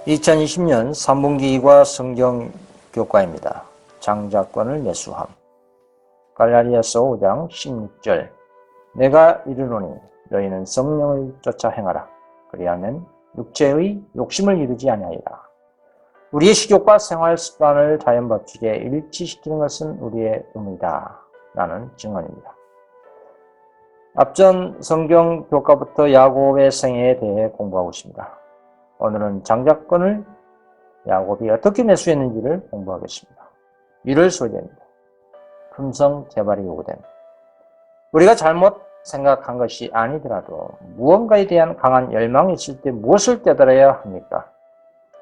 2020년 3분기과 성경 교과입니다. 장자권을 매수함. 갈라디아서 5장 16절. 내가 이르노니 너희는 성령을 쫓아 행하라. 그리하면 육체의 욕심을 이루지 아니하리라. 우리의 식욕과 생활 습관을 자연 법칙에 일치시키는 것은 우리의 의무이다. 라는 증언입니다. 앞전 성경 교과부터 야곱의 생애에 대해 공부하고 있습니다. 오늘은 장자권을 야곱이 어떻게 매수했는지를 공부하겠습니다. 1월 소재입니다. 품성 개발이 요구됨. 우리가 잘못 생각한 것이 아니더라도 무언가에 대한 강한 열망이 있을 때 무엇을 깨달아야 합니까?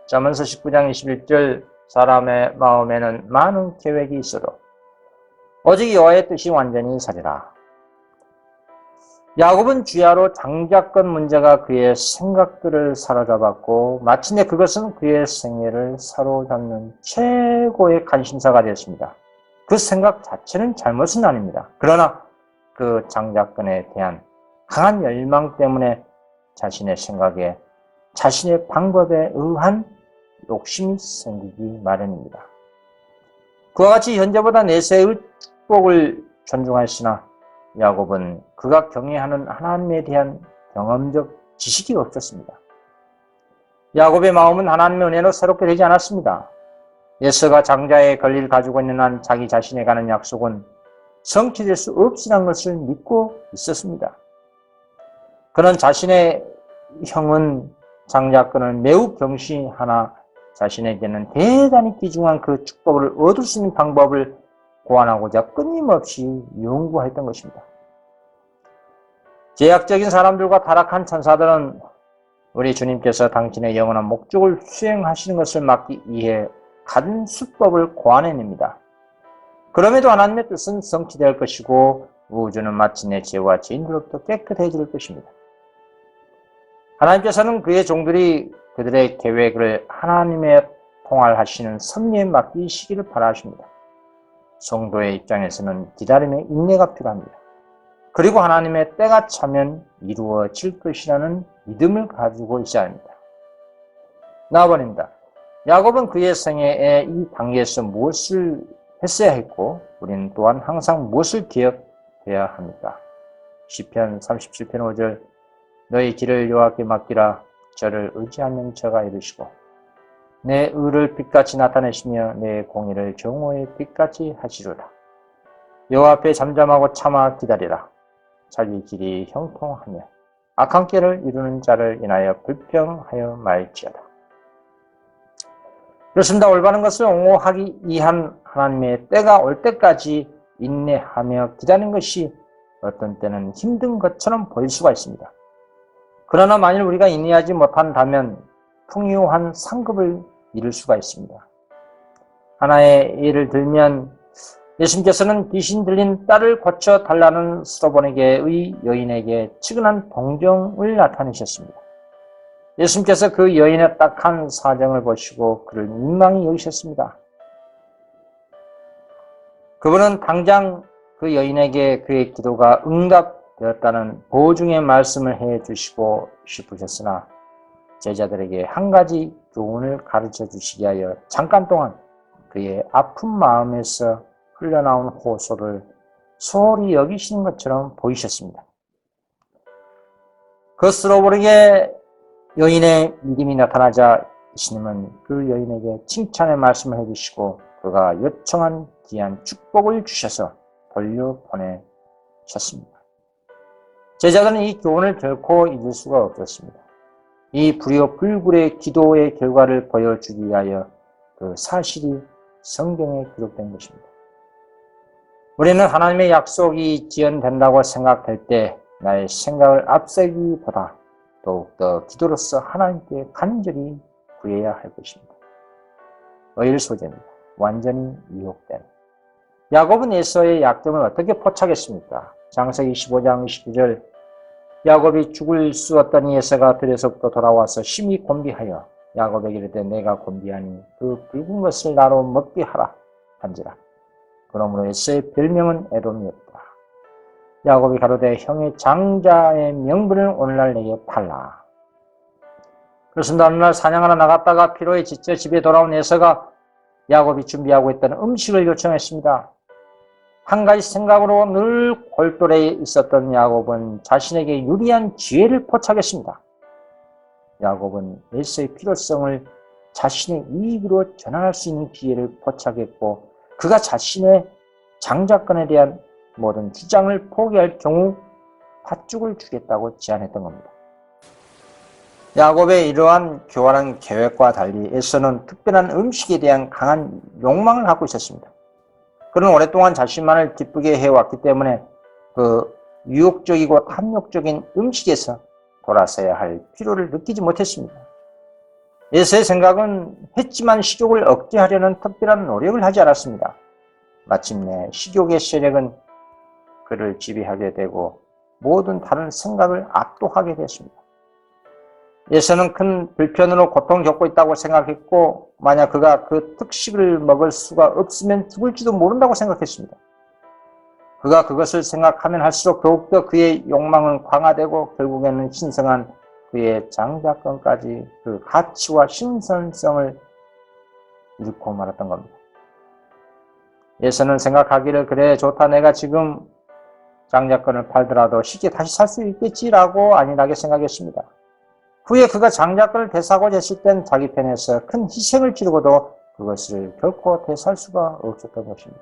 잠언서 19장 21절 사람의 마음에는 많은 계획이 있어도 오직 여호와의 뜻이 완전히 서리라. 야곱은 주야로 장자권 문제가 그의 생각들을 사로잡았고 마침내 그것은 그의 생애를 사로잡는 최고의 관심사가 되었습니다. 그 생각 자체는 잘못은 아닙니다. 그러나 그 장자권에 대한 강한 열망 때문에 자신의 생각에 자신의 방법에 의한 욕심이 생기기 마련입니다. 그와 같이 현재보다 내세의 축복을 존중하시나 야곱은 그가 경외하는 하나님에 대한 경험적 지식이 없었습니다. 야곱의 마음은 하나님의 은혜로 새롭게 되지 않았습니다. 에서가 장자의 권리를 가지고 있는 한 자기 자신에 관한 약속은 성취될 수 없으란 것을 믿고 있었습니다. 그는 자신의 형은 장자권을 매우 경시하나 자신에게는 대단히 귀중한 그 축복을 얻을 수 있는 방법을 고안하고자 끊임없이 연구했던 것입니다. 제약적인 사람들과 타락한 천사들은 우리 주님께서 당신의 영원한 목적을 수행하시는 것을 막기 위해 가진 수법을 고안해냅니다. 그럼에도 하나님의 뜻은 성취될 것이고 우주는 마침내 죄와 죄인들로부터 깨끗해질 것입니다. 하나님께서는 그의 종들이 그들의 계획을 하나님의 통할하시는 섭리에 맡기시기를 바라십니다. 성도의 입장에서는 기다림의 인내가 필요합니다. 그리고 하나님의 때가 차면 이루어질 것이라는 믿음을 가지고 있어야 합니다. 나아버립니다. 야곱은 그의 생애의 이 단계에서 무엇을 했어야 했고 우리는 또한 항상 무엇을 기억해야 합니까? 시편 37편 5절 너희 길을 여호와께 맡기라. 저를 의지하면 저가 이루시고 내 의를 빛같이 나타내시며 내 공의를 정오의 빛같이 하시리라. 여호와 앞에 잠잠하고 참아 기다리라. 자기 길이 형통하며 악한 길을 이루는 자를 인하여 불평하여 말지어다. 그렇습니다. 올바른 것을 옹호하기 위한 하나님의 때가 올 때까지 인내하며 기다리는 것이 어떤 때는 힘든 것처럼 보일 수가 있습니다. 그러나 만일 우리가 인내하지 못한다면 풍요한 상급을 이룰 수가 있습니다. 하나의 예를 들면 예수님께서는 귀신 들린 딸을 고쳐달라는 스로보니게의 여인에게 측은한 동정을 나타내셨습니다. 예수님께서 그 여인의 딱한 사정을 보시고 그를 민망히 여기셨습니다. 그분은 당장 그 여인에게 그의 기도가 응답되었다는 보증의 말씀을 해주시고 싶으셨으나 제자들에게 한 가지 교훈을 가르쳐 주시기 위하여 잠깐 동안 그의 아픈 마음에서 흘러나온 호소를 소홀히 여기시는 것처럼 보이셨습니다. 그 스로보르게 여인의 믿음이 나타나자 예수님은 그 여인에게 칭찬의 말씀을 해주시고 그가 요청한 귀한 축복을 주셔서 돌려보내셨습니다. 제자들은 이 교훈을 결코 잊을 수가 없었습니다. 이 불효불굴의 기도의 결과를 보여주기 위하여 그 사실이 성경에 기록된 것입니다. 우리는 하나님의 약속이 지연된다고 생각할 때 나의 생각을 앞세기보다 더욱더 기도로서 하나님께 간절히 구해야 할 것입니다. 의일 소재입니다. 완전히 유혹됨. 야곱은 에서의 약점을 어떻게 포착했습니까? 창세기 15장 19절 야곱이 죽을 수 없더니 에서가 들에서부터 돌아와서 심히 곤비하여 야곱에게 이르되 내가 곤비하니 그 붉은 것을 나로 먹게 하라 한지라. 그러므로 에서의 별명은 에돔이었다. 야곱이 가로되 형의 장자의 명분을 오늘날 내게 팔라. 그렇습니다. 어느 날 사냥하러 나갔다가 피로에 지쳐 집에 돌아온 에서가 야곱이 준비하고 있던 음식을 요청했습니다. 한 가지 생각으로 늘 골똘해 있었던 야곱은 자신에게 유리한 기회를 포착했습니다. 야곱은 에서의 필요성을 자신의 이익으로 전환할 수 있는 기회를 포착했고 그가 자신의 장자권에 대한 모든 주장을 포기할 경우 팥죽을 주겠다고 제안했던 겁니다. 야곱의 이러한 교활한 계획과 달리 에서는 특별한 음식에 대한 강한 욕망을 갖고 있었습니다. 그는 오랫동안 자신만을 기쁘게 해왔기 때문에 그 유혹적이고 탐욕적인 음식에서 돌아서야 할 필요를 느끼지 못했습니다. 에서의 생각은 했지만 식욕을 억제하려는 특별한 노력을 하지 않았습니다. 마침내 식욕의 세력은 그를 지배하게 되고 모든 다른 생각을 압도하게 됐습니다. 에서는 큰 불편으로 고통을 겪고 있다고 생각했고 만약 그가 그 특식을 먹을 수가 없으면 죽을지도 모른다고 생각했습니다. 그가 그것을 생각하면 할수록 더욱더 그의 욕망은 강화되고 결국에는 신성한 그의 장자권까지 그 가치와 신선성을 잃고 말았던 겁니다. 에서는 생각하기를 그래 좋다 내가 지금 장자권을 팔더라도 쉽게 다시 살 수 있겠지라고 안일하게 생각했습니다. 후에 그가 장자권을 되사고자 했을 땐 자기 편에서 큰 희생을 치르고도 그것을 결코 되살 수가 없었던 것입니다.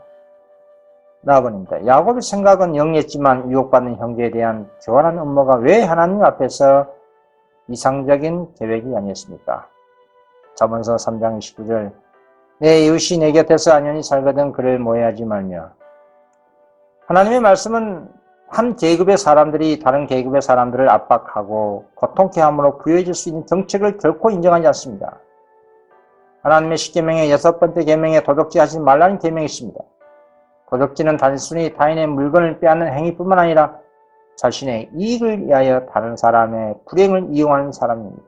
나아버립니다. 야곱의 생각은 영리했지만 유혹받는 형제에 대한 교활한 음모가 왜 하나님 앞에서 이상적인 계획이 아니었습니까? 잠언서 3장 29절 내 이웃이 내 곁에서 안연히 살거든 그를 모해하지 말며. 하나님의 말씀은 한 계급의 사람들이 다른 계급의 사람들을 압박하고 고통케 함으로 부여해질 수 있는 정책을 결코 인정하지 않습니다. 하나님의 십계명의 6번째 계명에 도둑질 하지 말라는 계명이 있습니다. 도둑질은 단순히 타인의 물건을 빼앗는 행위뿐만 아니라 자신의 이익을 위하여 다른 사람의 불행을 이용하는 사람입니다.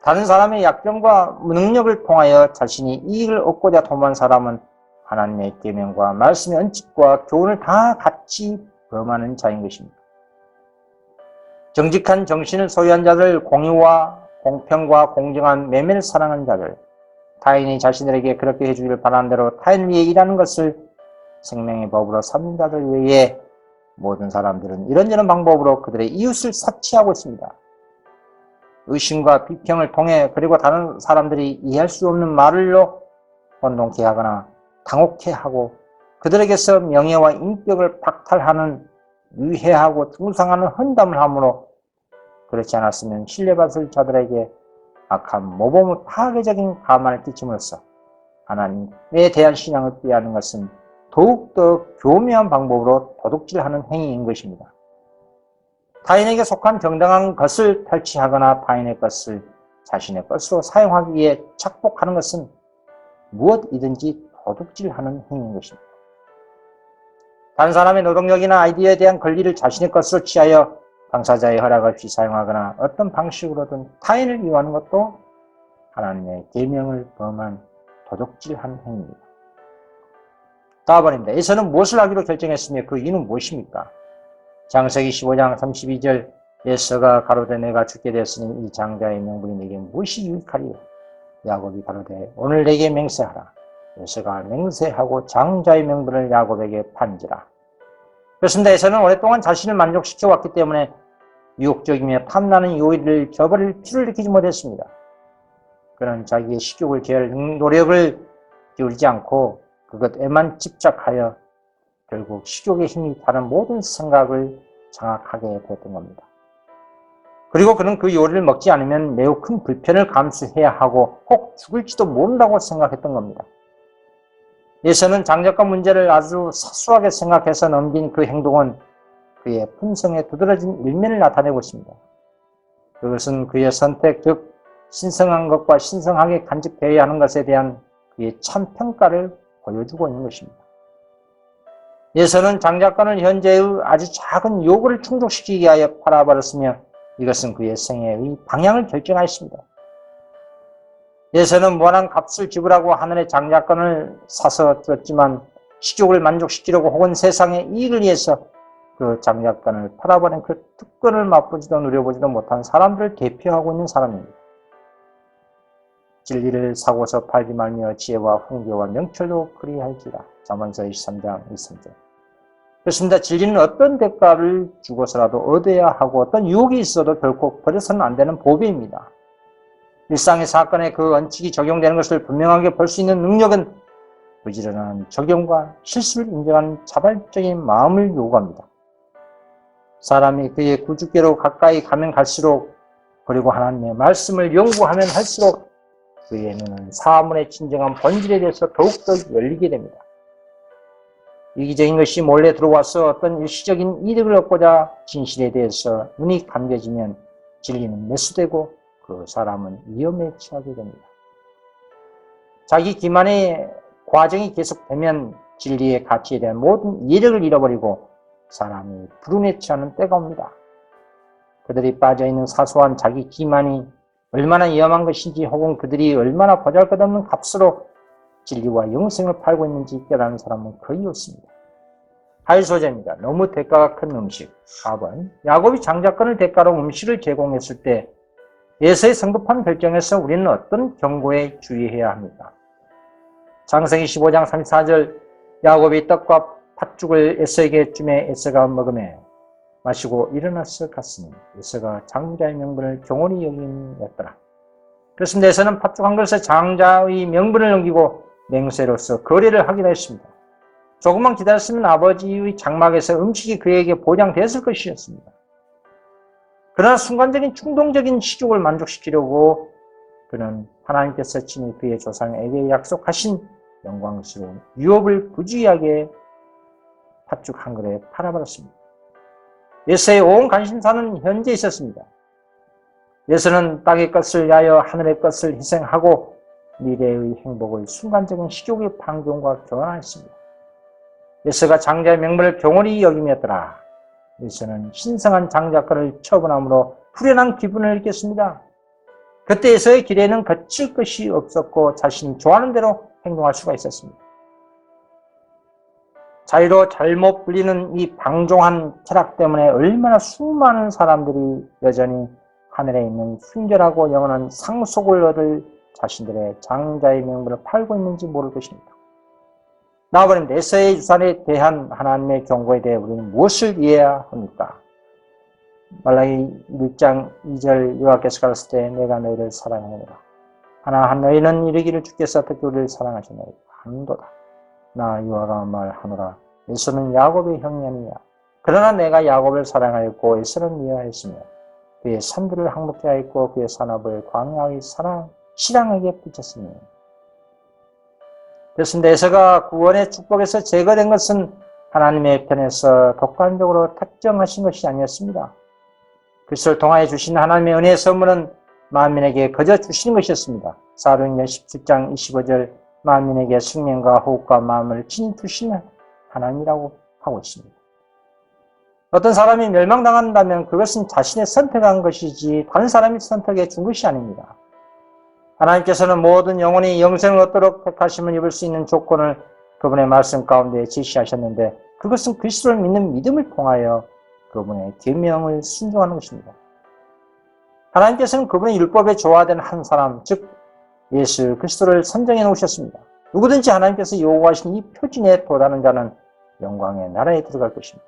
다른 사람의 약점과 능력을 통하여 자신이 이익을 얻고자 도모한 사람은 하나님의 계명과 말씀의恩칙과 교훈을 다 같이 범하는 자인 것입니다. 정직한 정신을 소유한 자들, 공의와 공평과 공정한 매매를 사랑하는 자들, 타인이 자신들에게 그렇게 해주기를 바라는 대로 타인을 위해 일하는 것을 생명의 법으로 삼는 자들 외에 모든 사람들은 이런저런 방법으로 그들의 이웃을 사치하고 있습니다. 의심과 비평을 통해 그리고 다른 사람들이 이해할 수 없는 말로 혼동케 하거나 당혹해 하고 그들에게서 명예와 인격을 박탈하는 유해하고 중상하는 헌담을 함으로 그렇지 않았으면 신뢰받을 자들에게 악한 모범의 파괴적인 가만을 끼침으로써 하나님에 대한 신앙을 빼앗는 것은 더욱더 교묘한 방법으로 도둑질하는 행위인 것입니다. 타인에게 속한 정당한 것을 탈취하거나 타인의 것을 자신의 것으로 사용하기 위해 착복하는 것은 무엇이든지 도둑질하는 행위인 것입니다. 다른 사람의 노동력이나 아이디어에 대한 권리를 자신의 것으로 취하여 당사자의 허락 없이 사용하거나 어떤 방식으로든 타인을 이용하는 것도 하나님의 계명을 범한 도둑질하는 행위입니다. 다음번입니다. 에서는 무엇을 하기로 결정했으며 그 이유는 무엇입니까? 창세기 15장 32절 에서가 가로되 내가 죽게 되었으니 이 장자의 명분이 내게 무엇이 유익하리요? 야곱이 가로되 오늘 내게 맹세하라. 에서가 맹세하고 장자의 명분을 야곱에게 판지라. 그렇습니다. 에서는 오랫동안 자신을 만족시켜왔기 때문에 유혹적이며 탐나는 요일을 저버릴 필요를 느끼지 못했습니다. 그는 자기의 식욕을 제어할 노력을 기울이지 않고 그것에만 집착하여 결국 식욕의 힘이 다른 모든 생각을 장악하게 되었던 겁니다. 그리고 그는 그 요리를 먹지 않으면 매우 큰 불편을 감수해야 하고 꼭 죽을지도 모른다고 생각했던 겁니다. 에서는 장자권 문제를 아주 사소하게 생각해서 넘긴 그 행동은 그의 품성에 두드러진 일면을 나타내고 있습니다. 그것은 그의 선택, 즉 신성한 것과 신성하게 간직되어야 하는 것에 대한 그의 참 평가를 보여주고 있는 것입니다. 에서는 장자권을 현재의 아주 작은 요구를 충족시키기 위하여 팔아버렸으며 이것은 그의 생애의 방향을 결정하였습니다. 에서는 무한한 값을 지불하고 하늘의 장자권을 사서 들었지만 식욕을 만족시키려고 혹은 세상의 이익을 위해서 그 장작권을 팔아버린 그 특권을 맛보지도 누려보지도 못한 사람들을 대표하고 있는 사람입니다. 진리를 사고서 팔지 말며 지혜와 훈계와 명철도 그리할지라. 잠언서 23장 23절. 그렇습니다. 진리는 어떤 대가를 주고서라도 얻어야 하고 어떤 유혹이 있어도 결코 버려서는 안 되는 보배입니다. 일상의 사건에 그 원칙이 적용되는 것을 분명하게 볼 수 있는 능력은 부지런한 적용과 실수를 인정하는 자발적인 마음을 요구합니다. 사람이 그의 구주께로 가까이 가면 갈수록 그리고 하나님의 말씀을 연구하면 할수록 그의 눈은 사물의 진정한 본질에 대해서 더욱더 열리게 됩니다. 이기적인 것이 몰래 들어와서 어떤 일시적인 이득을 얻고자 진실에 대해서 눈이 감겨지면 진리는 매수되고 그 사람은 위험에 처하게 됩니다. 자기 기만의 과정이 계속되면 진리의 가치에 대한 모든 이력을 잃어버리고 사람이 불운에 처하는 때가 옵니다. 그들이 빠져있는 사소한 자기 기만이 얼마나 위험한 것인지 혹은 그들이 얼마나 보잘것없는 값으로 진리와 영생을 팔고 있는지 깨달은 사람은 거의 없습니다. 하일 소재입니다. 너무 대가가 큰 음식. 4번. 야곱이 장자권을 대가로 음식을 제공했을 때 에서의 성급한 결정에서 우리는 어떤 경고에 주의해야 합니까? 창세기 15장 34절 야곱이 떡과 팥죽을 에서에게 주매 에서가 먹으며 마시고 일어나서 갔으니 에서가 장자의 명분을 경홀히 여김이었더라. 그렇습니다. 에서는 팥죽 한 그릇에 장자의 명분을 넘기고 맹세로서 거래를 하기로 했습니다. 조금만 기다렸으면 아버지의 장막에서 음식이 그에게 보장됐을 것이었습니다. 그러나 순간적인 충동적인 시족을 만족시키려고 그는 하나님께서 친히 그의 조상에게 약속하신 영광스러운 유업을 부주의하게 팥죽 한 그릇에 팔아버렸습니다. 에서의 온 관심사는 현재에 있었습니다. 에서는 땅의 것을 위하여 하늘의 것을 희생하고 미래의 행복을 순간적인 식욕의 방종과 교환했습니다. 에서가 장자의 명분을 경홀히 여김이었더라. 에서는 신성한 장자권을 처분함으로 후련한 기분을 느꼈습니다. 그때 에서의 길에는 거칠 것이 없었고 자신이 좋아하는 대로 행동할 수가 있었습니다. 자유로 잘못 불리는 이 방종한 철학 때문에 얼마나 수많은 사람들이 여전히 하늘에 있는 순결하고 영원한 상속을 얻을 자신들의 장자의 명분을 팔고 있는지 모를 것입니다. 나아버린 에서의 유산에 대한 하나님의 경고에 대해 우리는 무엇을 이해해야 합니까? 말라기 1장 2절 여호와께서 가라사대 때 내가 너희를 사랑하노라. 하나 너희는 이르기를 주께서 어떻게 우리를 사랑하셨나이까 한도다. 나 여호와가 말하노라. 에서는 야곱의 형이 아니냐. 그러나 내가 야곱을 사랑하였고 에서는 미워하였으며 그의 산들을 항목케 하였고 그의 산업을 광야의 실랑에게 붙였으며. 그렇습니다. 에서가 구원의 축복에서 제거된 것은 하나님의 편에서 독단적으로 특정하신 것이 아니었습니다. 그리스도를 통하여 주신 하나님의 은혜의 선물은 만민에게 거저 주시는 것이었습니다. 사도행전 17장 25절 만민에게 승명과 호흡과 마음을 친히 주시는 하나님이라고 하고 있습니다. 어떤 사람이 멸망당한다면 그것은 자신의 선택한 것이지 다른 사람이 선택해 준 것이 아닙니다. 하나님께서는 모든 영혼이 영생을 얻도록 택하심을 입을 수 있는 조건을 그분의 말씀 가운데 제시하셨는데 그것은 그리스도를 믿는 믿음을 통하여 그분의 계명을 순종하는 것입니다. 하나님께서는 그분의 율법에 조화된 한 사람, 즉 예수 그리스도를 선정해 놓으셨습니다. 누구든지 하나님께서 요구하신 이 표준에 도달하는 자는 영광의 나라에 들어갈 것입니다.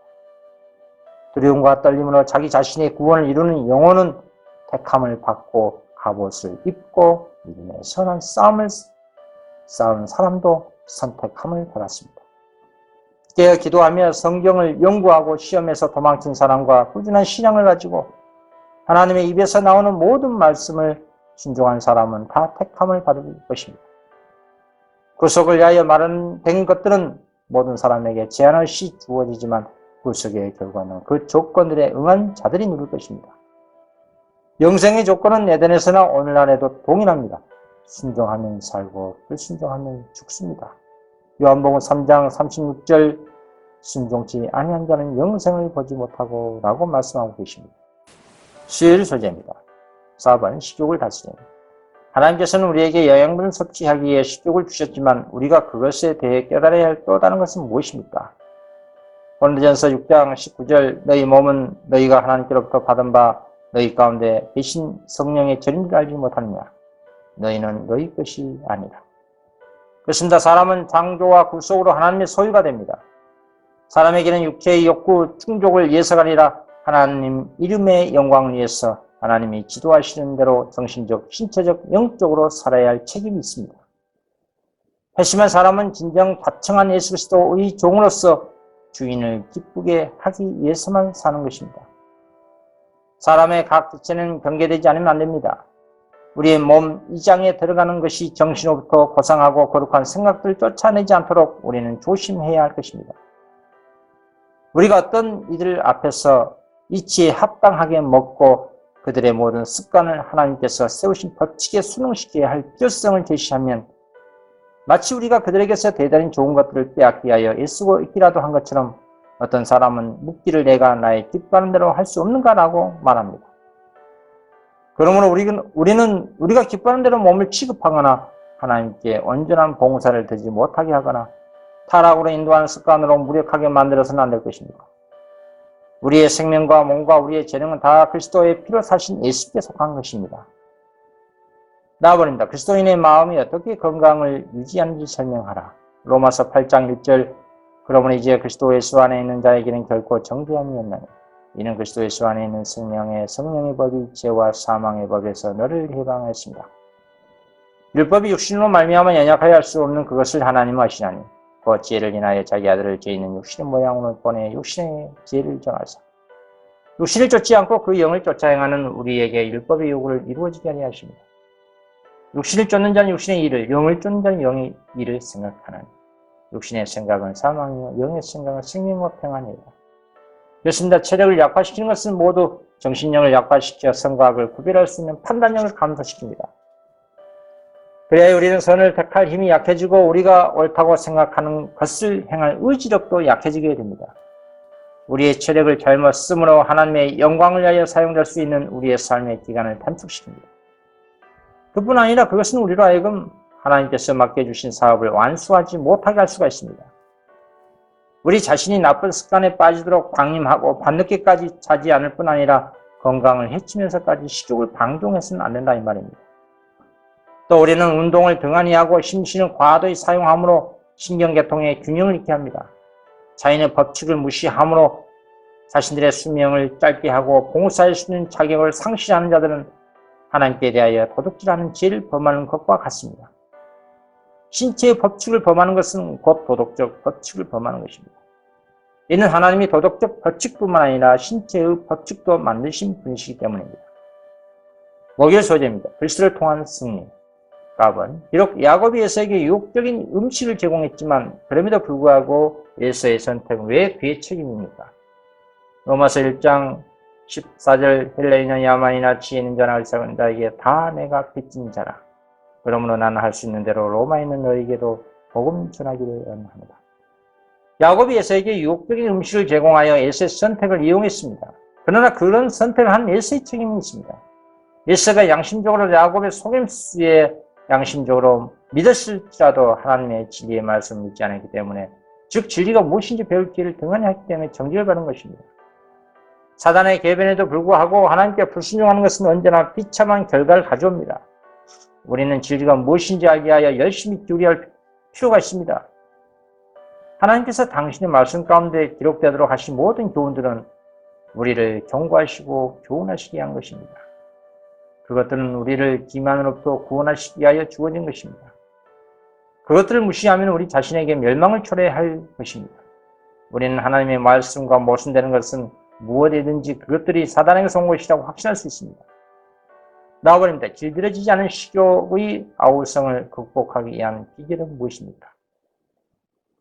두려움과 떨림으로 자기 자신의 구원을 이루는 영혼은 택함을 받고 갑옷을 입고 믿음의 선한 싸움을 싸운 사람도 선택함을 받았습니다. 깨어 기도하며 성경을 연구하고 시험에서 도망친 사람과 꾸준한 신앙을 가지고 하나님의 입에서 나오는 모든 말씀을 순종한 사람은 다 택함을 받을 것입니다. 구속을 위하여 마련된 것들은 모든 사람에게 제한 없이 주어지지만 구속의 결과는 그 조건들에 응한 자들이 누릴 것입니다. 영생의 조건은 에덴에서나 오늘날에도 동일합니다. 순종하면 살고 불순종하면 죽습니다. 요한복음 3장 36절 순종치 아니한 자는 영생을 보지 못하고 라고 말씀하고 계십니다. 수요일 소재입니다. 4번 식욕을 다스립니다. 하나님께서는 우리에게 영양분을 섭취하기 위해 식욕을 주셨지만 우리가 그것에 대해 깨달아야 할 또 다른 것은 무엇입니까? 고린도전서 6장 19절 너희 몸은 너희가 하나님께로부터 받은 바 너희 가운데 계신 성령의 절인 줄 알지 못하느냐. 너희는 너희 것이 아니라. 그렇습니다. 사람은 창조와 구속으로 하나님의 소유가 됩니다. 사람에게는 육체의 욕구 충족을 위해서가 아니라 하나님 이름의 영광을 위해서 하나님이 지도하시는 대로 정신적, 신체적, 영적으로 살아야 할 책임이 있습니다. 회심한 사람은 진정 다청한 예수 그리스도의 종으로서 주인을 기쁘게 하기 위해서만 사는 것입니다. 사람의 각 지체는 경계되지 않으면 안 됩니다. 우리의 몸 이장에 들어가는 것이 정신으로부터 고상하고 거룩한 생각들을 쫓아내지 않도록 우리는 조심해야 할 것입니다. 우리가 어떤 이들 앞에서 이치에 합당하게 먹고 그들의 모든 습관을 하나님께서 세우신 법칙에 순응시켜야 할 필요성을 제시하면 마치 우리가 그들에게서 대단히 좋은 것들을 빼앗기 위하여 애쓰고 있기라도 한 것처럼 어떤 사람은 묻기를 내가 나의 기뻐하는 대로 할 수 없는가라고 말합니다. 그러므로 우리는 우리가 기뻐하는 대로 몸을 취급하거나 하나님께 온전한 봉사를 드리지 못하게 하거나 타락으로 인도하는 습관으로 무력하게 만들어서는 안 될 것입니다. 우리의 생명과 몸과 우리의 재능은 다 그리스도의 피로 사신 예수께 속한 것입니다. 나와버립니다. 그리스도인의 마음이 어떻게 건강을 유지하는지 설명하라. 로마서 8장 1절 그러므로 이제 그리스도 예수 안에 있는 자에게는 결코 정죄함이 없나니 이는 그리스도 예수 안에 있는 생명의 성령의 법이 죄와 사망의 법에서 너를 해방했습니다. 율법이 육신으로 말미암아 연약하여 할 수 없는 그것을 하나님은 아시나니 그 지혜를 인하여 자기 아들을 죄 있는 육신의 모양으로 보내 육신의 지혜를 정하사 육신을 쫓지 않고 그 영을 쫓아 행하는 우리에게 율법의 요구를 이루어지게 하려 하십니다. 육신을 쫓는 자는 육신의 일을, 영을 쫓는 자는 영의 일을 생각하는 육신의 생각은 사망이요 영의 생각은 생명과 평안이다. 그렇습니다. 체력을 약화시키는 것은 모두 정신력을 약화시켜 선과 악을 구별할 수 있는 판단력을 감소시킵니다. 그래야 우리는 선을 택할 힘이 약해지고 우리가 옳다고 생각하는 것을 행할 의지력도 약해지게 됩니다. 우리의 체력을 잘못 쓰므로 하나님의 영광을 위하여 사용될 수 있는 우리의 삶의 기간을 단축시킵니다. 그뿐 아니라 그것은 우리로 하여금 하나님께서 맡겨주신 사업을 완수하지 못하게 할 수가 있습니다. 우리 자신이 나쁜 습관에 빠지도록 방임하고 밤늦게까지 자지 않을 뿐 아니라 건강을 해치면서까지 식욕을 방종해서는 안 된다 이 말입니다. 또 우리는 운동을 등한히 하고 심신을 과도히 사용함으로 신경계통의 균형을 잃게 합니다. 자연의 법칙을 무시함으로 자신들의 수명을 짧게 하고 봉사할 수 있는 자격을 상실하는 자들은 하나님께 대하여 도둑질하는 죄를 범하는 것과 같습니다. 신체의 법칙을 범하는 것은 곧 도덕적 법칙을 범하는 것입니다. 이는 하나님이 도덕적 법칙뿐만 아니라 신체의 법칙도 만드신 분이시기 때문입니다. 목요일 소재입니다. 그리스도를 통한 승리. 갑은 비록 야곱이 에서에게 유혹적인 음식을 제공했지만 그럼에도 불구하고 에서의 선택은 왜 그의 책임입니까? 로마서 1장 14절 헬레인이나 야만이나 지혜 있는 자나 어리석은 자에게 다 내가 빚진 자라. 그러므로 나는 할 수 있는 대로 로마에 있는 너에게도 복음 전하기를 원합니다. 야곱이 에서에게 유혹적인 음식을 제공하여 에서의 선택을 이용했습니다. 그러나 그런 선택을 한 에서의 책임이 있습니다. 에서가 양심적으로 야곱의 속임수에 양심적으로 믿었을지라도 하나님의 진리의 말씀을 믿지 않았기 때문에 즉 진리가 무엇인지 배울 기회를 등한히 했기 때문에 정죄를 받은 것입니다. 사단의 계변에도 불구하고 하나님께 불순종하는 것은 언제나 비참한 결과를 가져옵니다. 우리는 진리가 무엇인지 알기 위하여 열심히 기울여야 할 필요가 있습니다. 하나님께서 당신의 말씀 가운데 기록되도록 하신 모든 교훈들은 우리를 경고하시고 교훈하시게 한 것입니다. 그것들은 우리를 기만으로부터 구원하시기 위하여 주어진 것입니다. 그것들을 무시하면 우리 자신에게 멸망을 초래할 것입니다. 우리는 하나님의 말씀과 모순되는 것은 무엇이든지 그것들이 사단에게서 온 것이라고 확신할 수 있습니다. 나와버립니다. 길들여지지 않은 식욕의 아우성을 극복하기 위한 비결은 무엇입니까?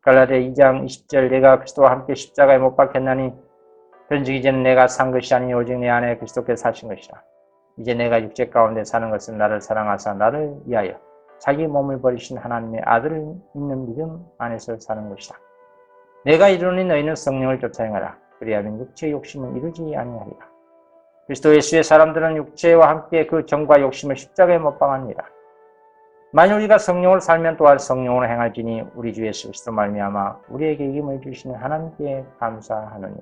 갈라디아 2장 20절 내가 그리스도와 함께 십자가에 못 박혔나니 그런즉 이제는 내가 산 것이 아니니 오직 내 안에 그리스도께서 사신 것이라. 이제 내가 육체 가운데 사는 것은 나를 사랑하사 나를 위하여 자기 몸을 버리신 하나님의 아들을 믿는 믿음 안에서 사는 것이다. 내가 이르노니 너희는 성령을 쫓아 행하라. 그리하면 육체의 욕심은 이루지 아니하리라. 그리스도 예수의 사람들은 육체와 함께 그 정과 욕심을 십자가에 못 박았느니라. 만일 우리가 성령으로 살면 또한 성령으로 행할지니 우리 주 예수 그리스도 말미암아 우리에게 이김을 주시는 하나님께 감사하노니.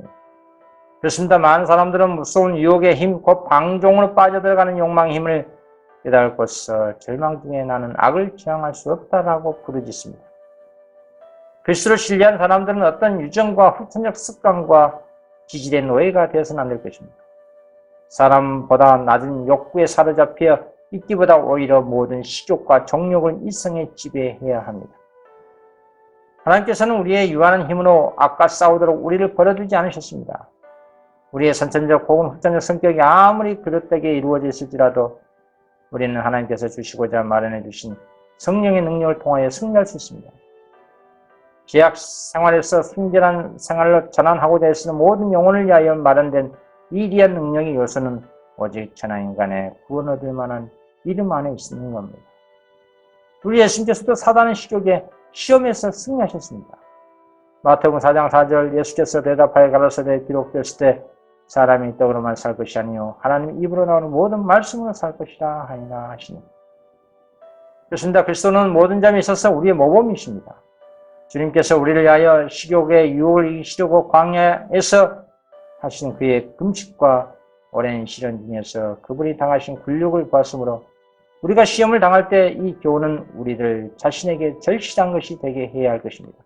그렇습니다. 많은 사람들은 무서운 유혹의 힘, 곧 방종으로 빠져들어가는 욕망의 힘을 깨달고서 절망 중에 나는 악을 저항할 수 없다라고 부르짖습니다. 그리스도를 신뢰한 사람들은 어떤 유전과 후천적 습관과 기질의 노예가 되어서는 안 될 것입니다. 사람보다 낮은 욕구에 사로잡혀 있기보다 오히려 모든 식욕과 정욕을 이성에 지배해야 합니다. 하나님께서는 우리의 유한한 힘으로 악과 싸우도록 우리를 버려두지 않으셨습니다. 우리의 선천적 혹은 후천적 성격이 아무리 그릇되게 이루어져 있을지라도 우리는 하나님께서 주시고자 마련해 주신 성령의 능력을 통하여 승리할 수 있습니다. 죄악 생활에서 순결한 생활로 전환하고자 애쓰는 모든 영혼을 위하여 마련된 위대한 능력의 요소는 오직 천하인간의 구원 얻을 만한 믿음 안에 있는 겁니다. 우리 예수님께서도 사단의 식욕에 시험에서 승리하셨습니다. 마태복음 4장 4절 예수께서 대답하여 가라사대 기록되었을 때 사람이 떡으로만 살 것이 아니요 하나님 입으로 나오는 모든 말씀으로 살 것이라 하니라 하시니. 그렇습니다. 그리스도는 모든 점에 있어서 우리의 모범이십니다. 주님께서 우리를 위하여 식욕의 유혹을 이기시려고 광야에서 하신 그의 금식과 오랜 시련 중에서 그분이 당하신 굴욕을 보았으므로 우리가 시험을 당할 때 이 교훈은 우리를 자신에게 절실한 것이 되게 해야 할 것입니다.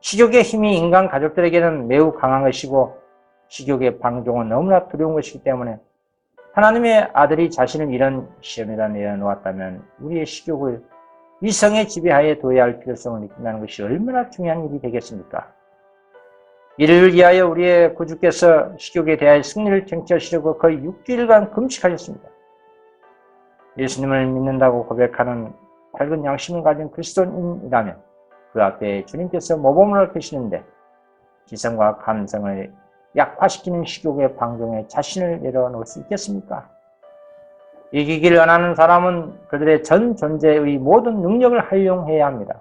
식욕의 힘이 인간 가족들에게는 매우 강한 것이고 식욕의 방종은 너무나 두려운 것이기 때문에 하나님의 아들이 자신을 이런 시험에다 내어놓았다면 우리의 식욕을 이성의 지배하에 둬야 할 필요성을 느낀다는 것이 얼마나 중요한 일이 되겠습니까? 이를 위하여 우리의 구주께서 식욕에 대하여 승리를 쟁취하시려고 거의 6주일간 금식하셨습니다. 예수님을 믿는다고 고백하는 밝은 양심을 가진 그리스도인이라면 그 앞에 주님께서 모범을 펴시는데 지성과 감성을 약화시키는 식욕의 방종에 자신을 내려놓을 수 있겠습니까? 이기기를 원하는 사람은 그들의 전 존재의 모든 능력을 활용해야 합니다.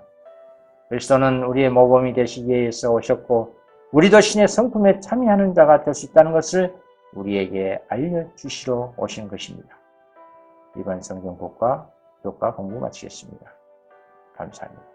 그리스도는 우리의 모범이 되시기 위해서 오셨고 우리도 신의 성품에 참여하는 자가 될 수 있다는 것을 우리에게 알려주시러 오신 것입니다. 이번 성경 교과 공부 마치겠습니다. 감사합니다.